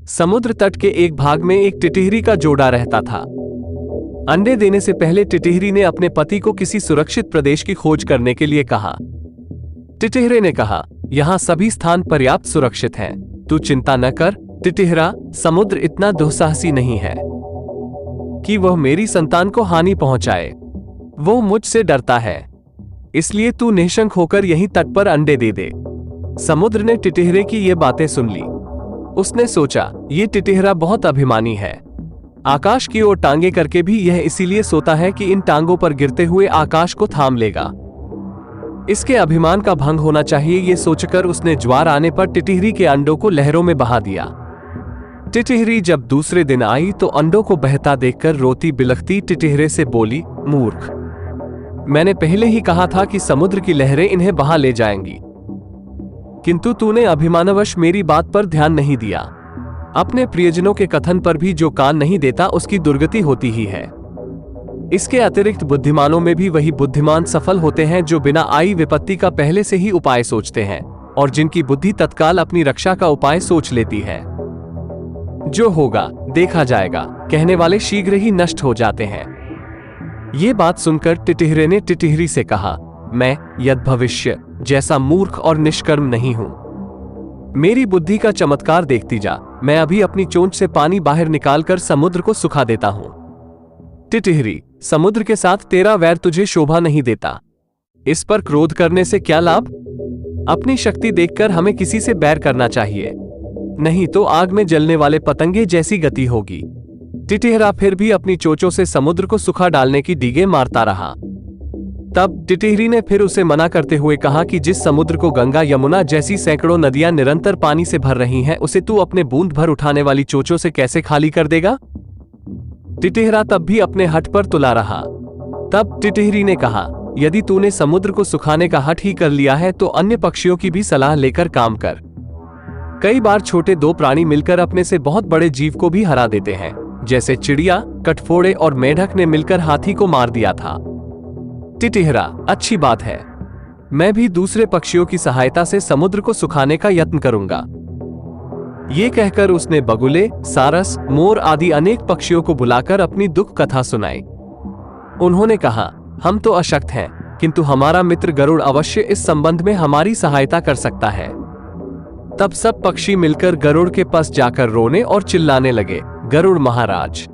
समुद्र तट के एक भाग में एक टिटिहरी का जोड़ा रहता था। अंडे देने से पहले टिटिहरी ने अपने पति को किसी सुरक्षित प्रदेश की खोज करने के लिए कहा। टिटिहरे ने कहा, यहाँ सभी स्थान पर्याप्त सुरक्षित हैं, तू चिंता न कर टिटिहरा, समुद्र इतना दुस्साहसी नहीं है कि वह मेरी संतान को हानि पहुंचाए। वो मुझसे डरता है, इसलिए तू निशंक होकर यहीं तट पर अंडे दे दे। समुद्र ने टिटिहरे की ये बातें सुन ली। उसने सोचा, ये टिटिहरा बहुत अभिमानी है। आकाश की ओर टांगे करके भी यह इसीलिए सोता है कि इन टांगों पर गिरते हुए आकाश को थाम लेगा। इसके अभिमान का भंग होना चाहिए, ये सोचकर उसने ज्वार आने पर टिटिहरी के अंडों को लहरों में बहा दिया। टिटिहरी जब दूसरे दिन आई तो अंडों को बहता देखकर रोती बिलखती टिटिहरे से बोली, मूर्ख, मैंने पहले ही कहा था कि समुद्र की लहरें इन्हें बहा ले जाएंगी, किंतु तूने अभिमानवश मेरी बात पर ध्यान नहीं दिया। अपने प्रियजनों के कथन पर भी जो कान नहीं देता उसकी दुर्गति होती ही है। इसके अतिरिक्त बुद्धिमानों में भी वही बुद्धिमान सफल होते हैं जो बिना आई विपत्ति का पहले से ही उपाय सोचते हैं और जिनकी बुद्धि तत्काल अपनी रक्षा का उपाय सोच लेती है। जो होगा देखा जाएगा कहने वाले शीघ्र ही नष्ट हो जाते हैं। ये बात सुनकर टिटिहरे ने टिटिहरी से कहा, मैं यद भविष्य जैसा मूर्ख और निष्कर्म नहीं हूं। मेरी बुद्धि का चमत्कार देखती जा, मैं अभी अपनी चोंच से पानी बाहर निकालकर समुद्र को सुखा देता हूं। टिटिहरी, समुद्र के साथ तेरा वैर तुझे शोभा नहीं देता। इस पर क्रोध करने से क्या लाभ? अपनी शक्ति देखकर हमें किसी से बैर करना चाहिए, नहीं तो आग में जलने वाले पतंगे जैसी गति होगी। टिटिहरा फिर भी अपनी चोंचों से समुद्र को सुखा डालने की डीगे मारता रहा। तब टिटिहरी ने फिर उसे मना करते हुए कहा कि जिस समुद्र को गंगा यमुना जैसी सैकड़ों नदियां निरंतर पानी से भर रही हैं, उसे तू अपने बूंद भर उठाने वाली चोंचों से कैसे खाली कर देगा? टिटिहरा तब भी अपने हठ पर तुला रहा। तब टिटिहरी ने कहा, यदि तूने समुद्र को सुखाने का हठ ही कर लिया है तो अन्य पक्षियों की भी सलाह लेकर काम कर। कई बार छोटे दो प्राणी मिलकर अपने से बहुत बड़े जीव को भी हरा देते हैं, जैसे चिड़िया, कटफोड़े और मेढक ने मिलकर हाथी को मार दिया था। टिटिहरा, अच्छी बात है, मैं भी दूसरे पक्षियों की सहायता से समुद्र को सुखाने का यत्न करूंगा। ये कहकर उसने बगुले, सारस, मोर आदि अनेक पक्षियों को बुलाकर अपनी दुख कथा सुनाई। उन्होंने कहा, हम तो अशक्त हैं, किंतु हमारा मित्र गरुड़ अवश्य इस संबंध में हमारी सहायता कर सकता है। तब सब पक्षी मिलकर गरुड़ के पास जाकर रोने और चिल्लाने लगे, गरुड़ महाराज,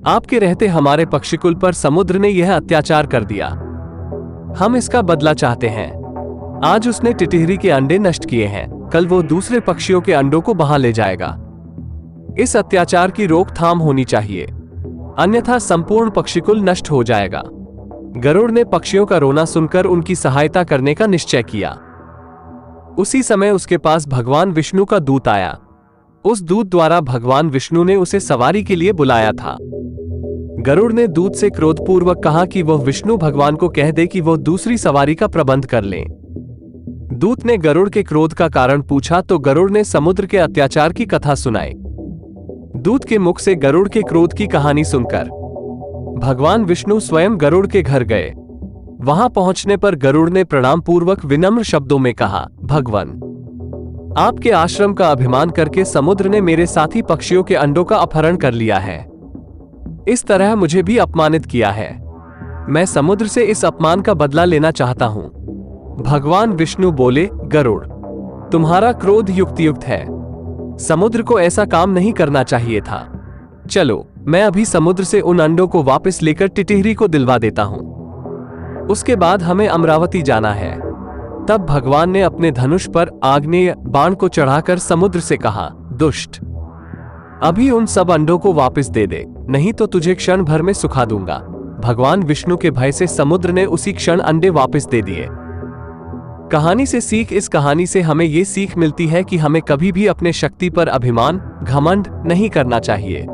आपके रहते हमारे पक्षीकुल पर समुद्र ने यह अत्याचार कर दिया। हम इसका बदला चाहते हैं। आज उसने टिटिहरी के अंडे नष्ट किए हैं, कल वो दूसरे पक्षियों के अंडों को बहा ले जाएगा। इस अत्याचार की रोकथाम होनी चाहिए, अन्यथा संपूर्ण पक्षीकुल नष्ट हो जाएगा। गरुड़ ने पक्षियों का रोना सुनकर उनकी सहायता करने का निश्चय किया। उसी समय उसके पास भगवान विष्णु का दूत आया। उस दूत द्वारा भगवान विष्णु ने उसे सवारी के लिए बुलाया था। गरुड़ ने दूत से क्रोधपूर्वक कहा कि वह विष्णु भगवान को कह दे कि वह दूसरी सवारी का प्रबंध कर लें। दूत ने गरुड़ के क्रोध का कारण पूछा तो गरुड़ ने समुद्र के अत्याचार की कथा सुनाई। दूत के मुख से गरुड़ के क्रोध की कहानी सुनकर भगवान विष्णु स्वयं गरुड़ के घर गए। वहां पहुंचने पर गरुड़ ने प्रणाम पूर्वक विनम्र शब्दों में कहा, भगवान, आपके आश्रम का अभिमान करके समुद्र ने मेरे साथी पक्षियों के अंडों का अपहरण कर लिया है। इस तरह मुझे भी अपमानित किया है। मैं समुद्र से इस अपमान का बदला लेना चाहता हूं। भगवान विष्णु बोले, गरुड़, तुम्हारा क्रोध युक्तियुक्त है। समुद्र को ऐसा काम नहीं करना चाहिए था। चलो, मैं अभी समुद्र से उन अंडों को वापस लेकर टिटिहरी को दिलवा देता हूं। उसके बाद हमें अमरावती जाना है। तब भगवान ने अपने धनुष पर आग्नेय बाण को चढ़ाकर समुद्र से कहा, दुष्ट, अभी उन सब अंडों को वापस दे दे, नहीं तो तुझे क्षण भर में सुखा दूंगा। भगवान विष्णु के भय से समुद्र ने उसी क्षण अंडे वापस दे दिए। कहानी से सीख। इस कहानी से हमें ये सीख मिलती है कि हमें कभी भी अपने शक्ति पर अभिमान, घमंड नहीं करना चाहिए।